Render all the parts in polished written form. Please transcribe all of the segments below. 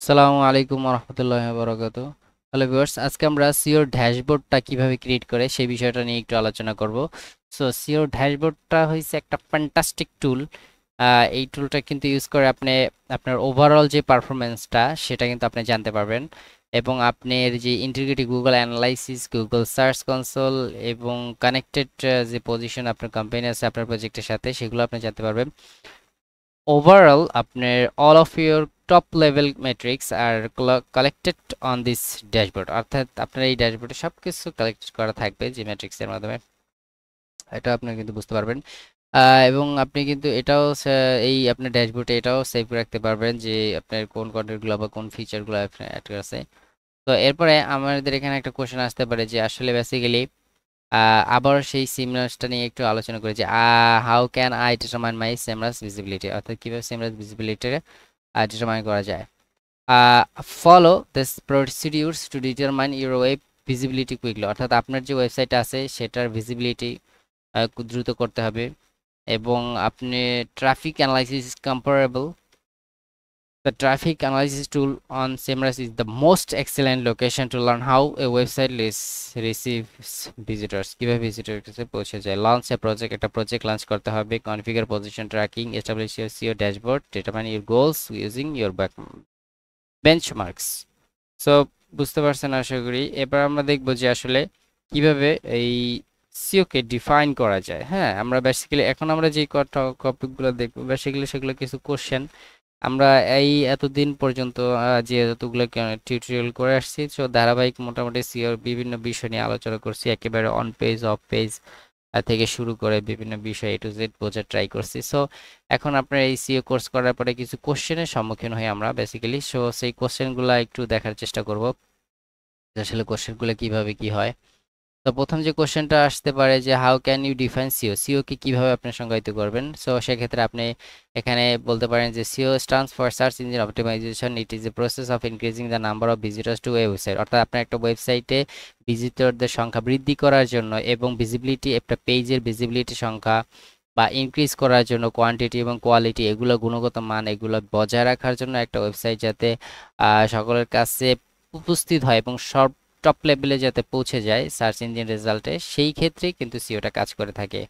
আসসালামু আলাইকুম রহমতুল্লাহি ওয়া বারাকাতুহু। হ্যালো ভিউয়ার্স, আজকে আমরা সিওর ড্যাশবোর্ডটা কিভাবে ক্রিয়েট করে সেই বিষয়টা নিয়ে একটু আলোচনা করব। সো সিওর ড্যাশবোর্ডটা হচ্ছে একটা ফ্যান্টাস্টিক টুল। এই টুলটা কিন্তু ইউজ করে আপনি আপনার ওভারঅল যে পারফরমেন্সটা সেটা কিন্তু আপনি জানতে পারবেন, এবং আপনার যে integrity Google analysis, Google search console এবং কানেক্টেড যে পজিশন আপনার কোম্পানি আছে আপনার প্রজেক্টের সাথে, সেগুলো আপনি জানতে পারবেন। ওভারঅল আপনার all of your top level metrics are collected on this dashboard, অর্থাৎ আপনার এই ড্যাশবোর্ডে সব কিছু কালেক্ট করা থাকবে যে ম্যাট্রিক্সের মাধ্যমে। এটা আপনি কিন্তু বুঝতে পারবেন। এবং আপনি কিন্তু এটাও এই আপনার ড্যাশবোর্ডে এটাও সেভ রাখতে পারবেন যে আপনার কোন কন্টেন্টগুলো বা কোন ফিচারগুলো আপনার অ্যাড আছে। তো এরপরে আমাদের এখানে একটা কোশ্চেন আসতে পারে যে আসলে বেসিক্যালি আবার সেই সিমরাসটা নিয়ে একটু আলোচনা করি যে how can I determine my SEMrush visibility, অর্থাৎ কিভাবে সিমরাস ভিজিবিলিটি ডিটারমাইন করা যায়। Follow this procedures to determine your web visibility quickly, অর্থাৎ আপনার যে ওয়েবসাইট আছে সেটার ভিজিবিলিটি দ্রুত করতে হবে। এবং আপনি traffic analysis comparable, the traffic analysis tool on SEMrush is the most excellent location to learn how a website receives visitors, কিভাবে ভিজিটর কাছে পৌঁছে যায়। লঞ্চ এ প্রজেক্ট, একটা প্রজেক্ট লঞ্চ করতে হবে। Configure position tracking, establish your SEO dashboard, determine your goals using your benchmarks. So বুঝতে পারছেন আশা করি। এবার আমরা দেখব যে আসলে কিভাবে এই সিওকে ডিফাইন করা যায়। হ্যাঁ, আমরা বেসিক্যালি এখন আমরা যে টপিকগুলো দেখবো বেসিক্যালি সেগুলো কিছু কোশ্চেন আমরা এই এতদিন পর্যন্ত যে যতগুলো টিউটোরিয়াল করে আসছি, তো ধারাবাহিক মোটামুটি সিওর বিভিন্ন বিষয় নিয়ে আলোচনা করছি, একেবারে অন পেজ অফ পেজ থেকে শুরু করে বিভিন্ন বিষয় এ টু জেড বোঝার ট্রাই করছি। সো এখন আপনার এই সিও কোর্স করার পরে কিছু কোশ্চেনের সম্মুখীন হই আমরা বেসিক্যালি। সো সেই কোশ্চেনগুলো একটু দেখার চেষ্টা করব যে আসলে কোশ্চেনগুলো কিভাবে কি হয়। তো প্রথম যে কোশ্চেনটা আসতে পারে যে how can you define SEO, SEO কে কিভাবে আপনি সংজ্ঞায়িত করবেন। সো সেক্ষেত্রে আপনি এখানে বলতে পারেন যে SEO stands for search engine optimisation, it is a process of increasing the number of visitors to a website, অর্থাৎ আপনার একটা ওয়েবসাইটে ভিজিটরদের সংখ্যা বৃদ্ধি করার জন্য এবং ভিজিবিলিটি, একটা পেজের ভিজিবিলিটি সংখ্যা বা ইনক্রিজ করার জন্য কোয়ান্টিটি এবং কোয়ালিটি, এগুলো গুণগত মান এগুলো বজায় রাখার জন্য একটা ওয়েবসাইট যাতে সকলের কাছে উপস্থিত হয় এবং সব টপ লেভেলে যাতে পৌঁছে যায় সার্চ ইঞ্জিন রেজাল্টে, সেই ক্ষেত্রে কিন্তু সিওটা কাজ করে থাকে।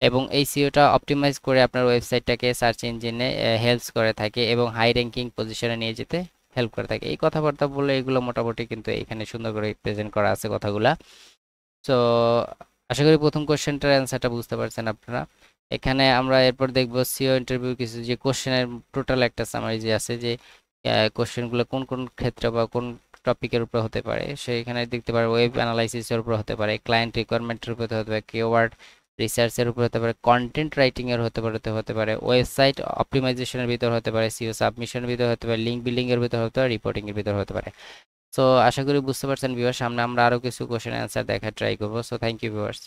এবং এই সিওটা অপটিমাইজ করে আপনার ওয়েবসাইটটাকে সার্চ ইঞ্জিনে হেল্পস করে থাকে এবং হাই র্যাঙ্কিং পজিশনে নিয়ে যেতে হেল্প করে থাকে। এই কথাবার্তা বলে এগুলো মোটামুটি কিন্তু এখানে সুন্দর করে প্রেজেন্ট করা আছে কথাগুলা। তো আশা করি প্রথম কোশ্চেনটার অ্যান্সারটা বুঝতে পারছেন আপনারা। এখানে আমরা এরপর দেখব সিও ইন্টারভিউ কিছু যে কোশ্চেনের টোটাল একটা সামারি যে আছে, যে কোশ্চেনগুলো কোন কোন ক্ষেত্রে বা কোন টপিকের উপর হতে পারে সেইখানে দেখতে পারে। ওয়েব অ্যানালাইসিসের উপর হতে পারে, ক্লায়েন্ট রিকোয়ারমেন্টের উপর হতে পারে, কিওয়ার্ড রিসার্চের উপর হতে পারে, কন্টেন্ট রাইটিং এর হতে পারে, ওয়েবসাইট অপটিমাইজেশনের ভিতর হতে পারে, সিও সাবমিশনের ভিতর হতে পারে, লিঙ্ক বিল্ডিং এর ভিতর হতে পারে, রিপোর্টিং এর ভিতর হতে পারে। সো আশা করি বুঝতে পারছেন ভিউয়ার্স। সামনে আমরা আরো কিছু কোশ্চেন অ্যান্সার দেখার ট্রাই করবো। So thank you viewers.